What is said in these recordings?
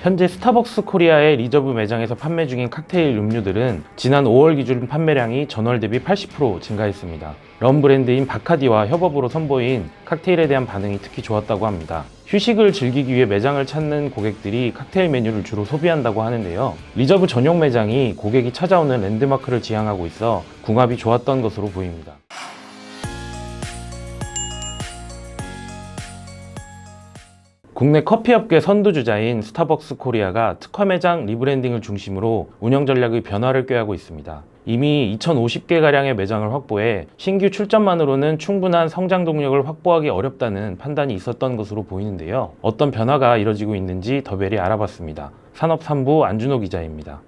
현재 스타벅스 코리아의 리저브 매장에서 판매 중인 칵테일 음료들은 지난 5월 기준 판매량이 전월 대비 80% 증가했습니다. 럼 브랜드인 바카디와 협업으로 선보인 칵테일에 대한 반응이 특히 좋았다고 합니다. 휴식을 즐기기 위해 매장을 찾는 고객들이 칵테일 메뉴를 주로 소비한다고 하는데요. 리저브 전용 매장이 고객이 찾아오는 랜드마크를 지향하고 있어 궁합이 좋았던 것으로 보입니다. 국내 커피업계 선두주자인 스타벅스 코리아가 특화 매장 리브랜딩을 중심으로 운영 전략의 변화를 꾀하고 있습니다. 이미 2,050개가량의 매장을 확보해 신규 출점만으로는 충분한 성장 동력을 확보하기 어렵다는 판단이 있었던 것으로 보이는데요. 어떤 변화가 이뤄지고 있는지 더벨이 알아봤습니다. 산업삼부 안준호 기자입니다.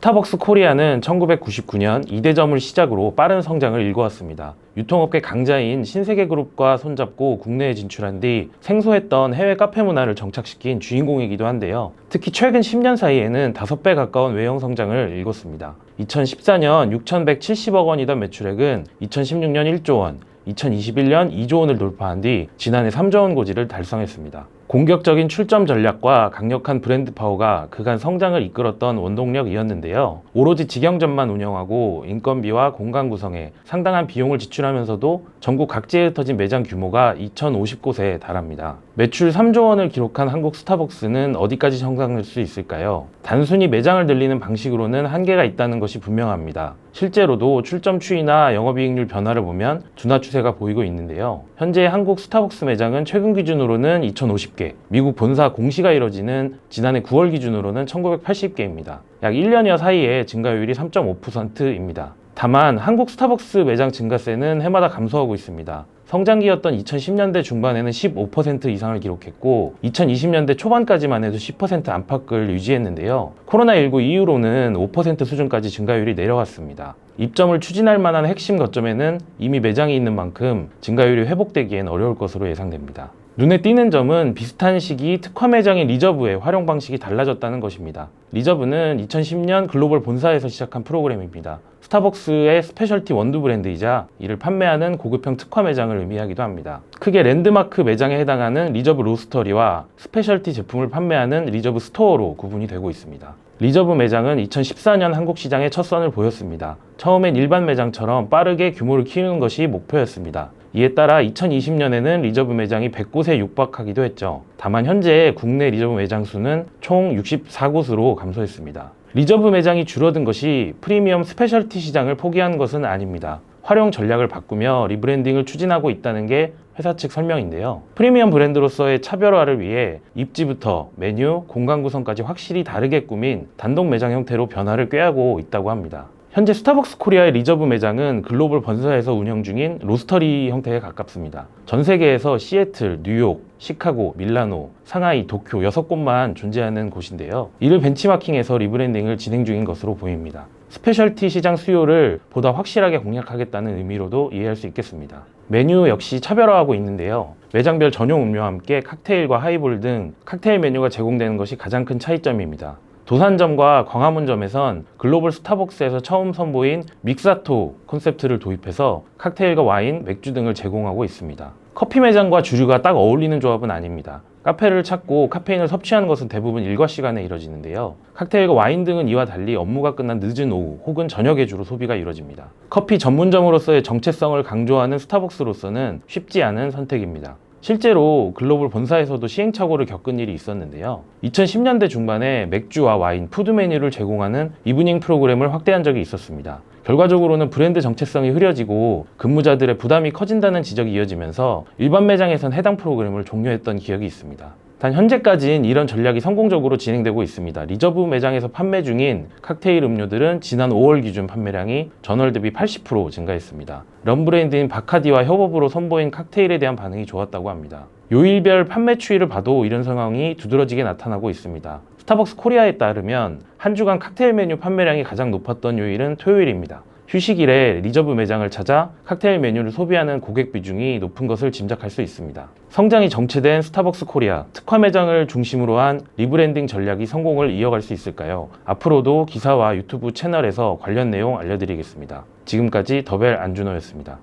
스타벅스 코리아는 1999년 2대점을 시작으로 빠른 성장을 일궈왔습니다. 유통업계 강자인 신세계그룹과 손잡고 국내에 진출한 뒤 생소했던 해외 카페 문화를 정착시킨 주인공이기도 한데요. 특히 최근 10년 사이에는 5배 가까운 외형 성장을 일궜습니다. 2014년 6,170억 원이던 매출액은 2016년 1조 원, 2021년 2조 원을 돌파한 뒤 지난해 3조 원 고지를 달성했습니다. 공격적인 출점 전략과 강력한 브랜드 파워가 그간 성장을 이끌었던 원동력이었는데요. 오로지 직영점만 운영하고 인건비와 공간 구성에 상당한 비용을 지출하면서도 전국 각지에 흩어진 매장 규모가 2,050곳에 달합니다. 매출 3조 원을 기록한 한국 스타벅스는 어디까지 성장할 수 있을까요? 단순히 매장을 늘리는 방식으로는 한계가 있다는 것이 분명합니다. 실제로도 출점 추이나 영업이익률 변화를 보면 둔화 추세가 보이고 있는데요. 현재 한국 스타벅스 매장은 최근 기준으로는 2,050개, 미국 본사 공시가 이뤄지는 지난해 9월 기준으로는 1,980개입니다. 약 1년여 사이에 증가율이 3.5%입니다. 다만 한국 스타벅스 매장 증가세는 해마다 감소하고 있습니다. 성장기였던 2010년대 중반에는 15% 이상을 기록했고 2020년대 초반까지만 해도 10% 안팎을 유지했는데요. 코로나19 이후로는 5% 수준까지 증가율이 내려왔습니다. 입점을 추진할 만한 핵심 거점에는 이미 매장이 있는 만큼 증가율이 회복되기엔 어려울 것으로 예상됩니다. 눈에 띄는 점은 비슷한 시기 특화 매장인 리저브의 활용 방식이 달라졌다는 것입니다. 리저브는 2010년 글로벌 본사에서 시작한 프로그램입니다. 스타벅스의 스페셜티 원두 브랜드이자 이를 판매하는 고급형 특화 매장을 의미하기도 합니다. 크게 랜드마크 매장에 해당하는 리저브 로스터리와 스페셜티 제품을 판매하는 리저브 스토어로 구분이 되고 있습니다. 리저브 매장은 2014년 한국 시장에 첫 선을 보였습니다. 처음엔 일반 매장처럼 빠르게 규모를 키우는 것이 목표였습니다. 이에 따라 2020년에는 리저브 매장이 100곳에 육박하기도 했죠. 다만 현재 국내 리저브 매장 수는 총 64곳으로 감소했습니다. 리저브 매장이 줄어든 것이 프리미엄 스페셜티 시장을 포기한 것은 아닙니다. 활용 전략을 바꾸며 리브랜딩을 추진하고 있다는 게 회사 측 설명인데요. 프리미엄 브랜드로서의 차별화를 위해 입지부터 메뉴, 공간 구성까지 확실히 다르게 꾸민 단독 매장 형태로 변화를 꾀하고 있다고 합니다. 현재 스타벅스 코리아의 리저브 매장은 글로벌 본사에서 운영 중인 로스터리 형태에 가깝습니다. 전 세계에서 시애틀, 뉴욕, 시카고, 밀라노, 상하이, 도쿄 6곳만 존재하는 곳인데요. 이를 벤치마킹해서 리브랜딩을 진행 중인 것으로 보입니다. 스페셜티 시장 수요를 보다 확실하게 공략하겠다는 의미로도 이해할 수 있겠습니다. 메뉴 역시 차별화하고 있는데요. 매장별 전용 음료와 함께 칵테일과 하이볼 등 칵테일 메뉴가 제공되는 것이 가장 큰 차이점입니다. 도산점과 광화문점에선 글로벌 스타벅스에서 처음 선보인 믹사토 콘셉트를 도입해서 칵테일과 와인, 맥주 등을 제공하고 있습니다. 커피 매장과 주류가 딱 어울리는 조합은 아닙니다. 카페를 찾고 카페인을 섭취하는 것은 대부분 일과 시간에 이뤄지는데요. 칵테일과 와인 등은 이와 달리 업무가 끝난 늦은 오후 혹은 저녁에 주로 소비가 이뤄집니다. 커피 전문점으로서의 정체성을 강조하는 스타벅스로서는 쉽지 않은 선택입니다. 실제로 글로벌 본사에서도 시행착오를 겪은 일이 있었는데요. 2010년대 중반에 맥주와 와인, 푸드 메뉴를 제공하는 이브닝 프로그램을 확대한 적이 있었습니다. 결과적으로는 브랜드 정체성이 흐려지고 근무자들의 부담이 커진다는 지적이 이어지면서 일반 매장에선 해당 프로그램을 종료했던 기억이 있습니다. 단 현재까지는 이런 전략이 성공적으로 진행되고 있습니다. 리저브 매장에서 판매 중인 칵테일 음료들은 지난 5월 기준 판매량이 전월 대비 80% 증가했습니다. 럼 브랜드인 바카디와 협업으로 선보인 칵테일에 대한 반응이 좋았다고 합니다. 요일별 판매 추이를 봐도 이런 상황이 두드러지게 나타나고 있습니다. 스타벅스 코리아에 따르면 한 주간 칵테일 메뉴 판매량이 가장 높았던 요일은 토요일입니다. 휴식일에 리저브 매장을 찾아 칵테일 메뉴를 소비하는 고객 비중이 높은 것을 짐작할 수 있습니다. 성장이 정체된 스타벅스 코리아, 특화 매장을 중심으로 한 리브랜딩 전략이 성공을 이어갈 수 있을까요? 앞으로도 기사와 유튜브 채널에서 관련 내용 알려드리겠습니다. 지금까지 더벨 안준호였습니다.